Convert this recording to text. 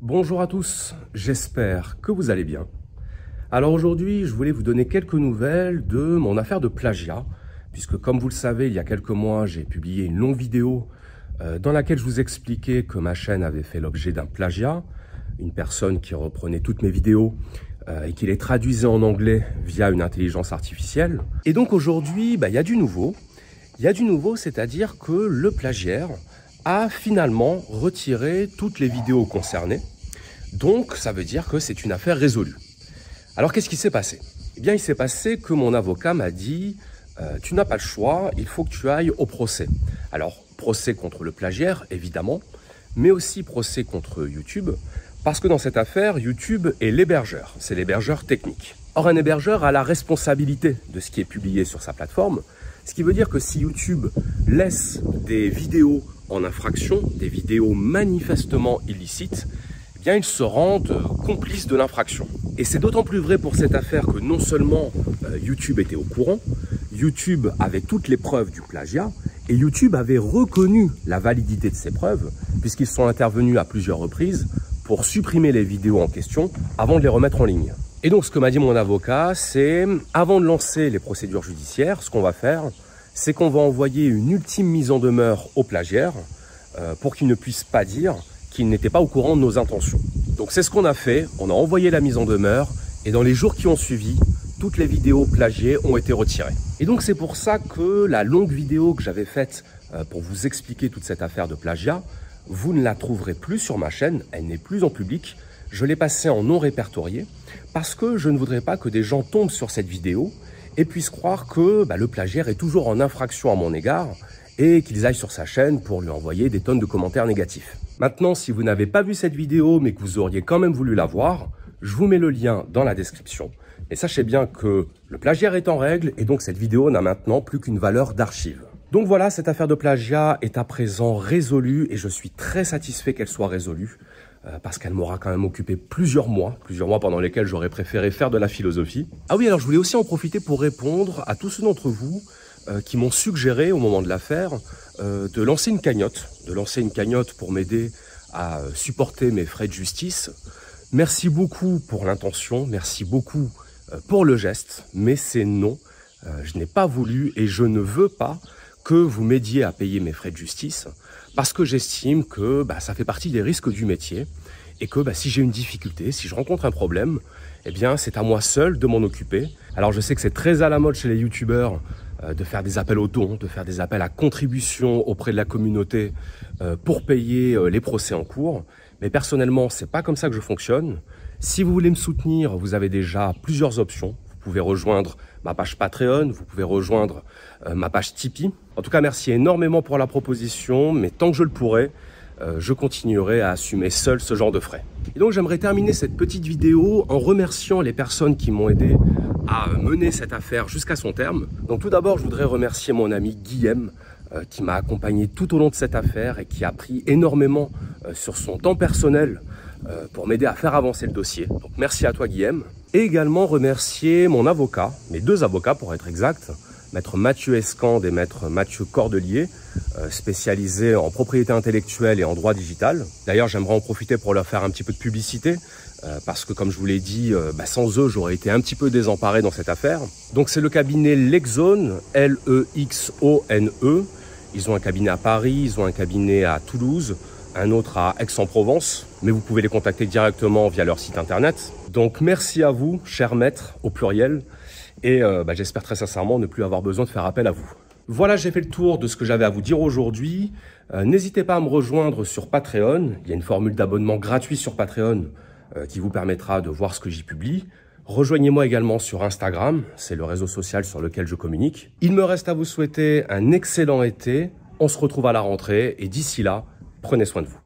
Bonjour à tous, j'espère que vous allez bien. Alors aujourd'hui, je voulais vous donner quelques nouvelles de mon affaire de plagiat, puisque comme vous le savez, il y a quelques mois, j'ai publié une longue vidéo dans laquelle je vous expliquais que ma chaîne avait fait l'objet d'un plagiat, une personne qui reprenait toutes mes vidéos et qui les traduisait en anglais via une intelligence artificielle. Et donc aujourd'hui, il y a du nouveau. Il y a du nouveau, c'est-à-dire que le plagiaire a finalement retiré toutes les vidéos concernées. Donc, ça veut dire que c'est une affaire résolue. Alors, qu'est-ce qui s'est passé? Eh bien, il s'est passé que mon avocat m'a dit « Tu n'as pas le choix, il faut que tu ailles au procès. » Alors, procès contre le plagiaire, évidemment, mais aussi procès contre YouTube, parce que dans cette affaire, YouTube est l'hébergeur, c'est l'hébergeur technique. Or, un hébergeur a la responsabilité de ce qui est publié sur sa plateforme, ce qui veut dire que si YouTube laisse des vidéos en infraction, des vidéos manifestement illicites, eh bien ils se rendent complices de l'infraction. Et c'est d'autant plus vrai pour cette affaire que non seulement YouTube était au courant, YouTube avait toutes les preuves du plagiat, et YouTube avait reconnu la validité de ces preuves, puisqu'ils sont intervenus à plusieurs reprises pour supprimer les vidéos en question avant de les remettre en ligne. Et donc ce que m'a dit mon avocat, c'est avant de lancer les procédures judiciaires, ce qu'on va faire, c'est qu'on va envoyer une ultime mise en demeure au plagiaire pour qu'il ne puisse pas dire qu'il n'était pas au courant de nos intentions. Donc c'est ce qu'on a fait, on a envoyé la mise en demeure et dans les jours qui ont suivi, toutes les vidéos plagiées ont été retirées. Et donc c'est pour ça que la longue vidéo que j'avais faite pour vous expliquer toute cette affaire de plagiat, vous ne la trouverez plus sur ma chaîne, elle n'est plus en public. Je l'ai passée en non répertorié parce que je ne voudrais pas que des gens tombent sur cette vidéo et puissent croire que le plagiaire est toujours en infraction à mon égard et qu'ils aillent sur sa chaîne pour lui envoyer des tonnes de commentaires négatifs. Maintenant, si vous n'avez pas vu cette vidéo mais que vous auriez quand même voulu la voir, je vous mets le lien dans la description. Et sachez bien que le plagiaire est en règle et donc cette vidéo n'a maintenant plus qu'une valeur d'archive. Donc voilà, cette affaire de plagiat est à présent résolue et je suis très satisfait qu'elle soit résolue parce qu'elle m'aura quand même occupé plusieurs mois pendant lesquels j'aurais préféré faire de la philosophie. Ah oui, alors je voulais aussi en profiter pour répondre à tous ceux d'entre vous qui m'ont suggéré au moment de l'affaire de lancer une cagnotte pour m'aider à supporter mes frais de justice. Merci beaucoup pour l'intention, merci beaucoup pour le geste, mais c'est non, je n'ai pas voulu et je ne veux pas que vous m'aidiez à payer mes frais de justice parce que j'estime que ça fait partie des risques du métier et que si j'ai une difficulté, si je rencontre un problème, eh bien c'est à moi seul de m'en occuper. Alors je sais que c'est très à la mode chez les youtubeurs de faire des appels aux dons, de faire des appels à contribution auprès de la communauté pour payer les procès en cours. Mais personnellement, c'est pas comme ça que je fonctionne. Si vous voulez me soutenir, vous avez déjà plusieurs options. Vous pouvez rejoindre ma page Patreon, vous pouvez rejoindre ma page Tipeee. En tout cas, merci énormément pour la proposition, mais tant que je le pourrai, je continuerai à assumer seul ce genre de frais. Et donc, j'aimerais terminer cette petite vidéo en remerciant les personnes qui m'ont aidé à mener cette affaire jusqu'à son terme. Donc, tout d'abord, je voudrais remercier mon ami Guillaume, qui m'a accompagné tout au long de cette affaire et qui a pris énormément sur son temps personnel pour m'aider à faire avancer le dossier. Donc merci à toi Guillaume. Et également remercier mon avocat, mes deux avocats pour être exact, maître Mathieu Escande et maître Mathieu Cordelier, spécialisés en propriété intellectuelle et en droit digital. D'ailleurs j'aimerais en profiter pour leur faire un petit peu de publicité, parce que comme je vous l'ai dit, sans eux j'aurais été un petit peu désemparé dans cette affaire. Donc c'est le cabinet Lexone, L-E-X-O-N-E. Ils ont un cabinet à Paris, ils ont un cabinet à Toulouse, un autre à Aix-en-Provence, mais vous pouvez les contacter directement via leur site internet. Donc merci à vous, chers maîtres, au pluriel, et j'espère très sincèrement ne plus avoir besoin de faire appel à vous. Voilà, j'ai fait le tour de ce que j'avais à vous dire aujourd'hui. N'hésitez pas à me rejoindre sur Patreon, il y a une formule d'abonnement gratuit sur Patreon qui vous permettra de voir ce que j'y publie. Rejoignez-moi également sur Instagram, c'est le réseau social sur lequel je communique. Il me reste à vous souhaiter un excellent été, on se retrouve à la rentrée, et d'ici là, prenez soin de vous.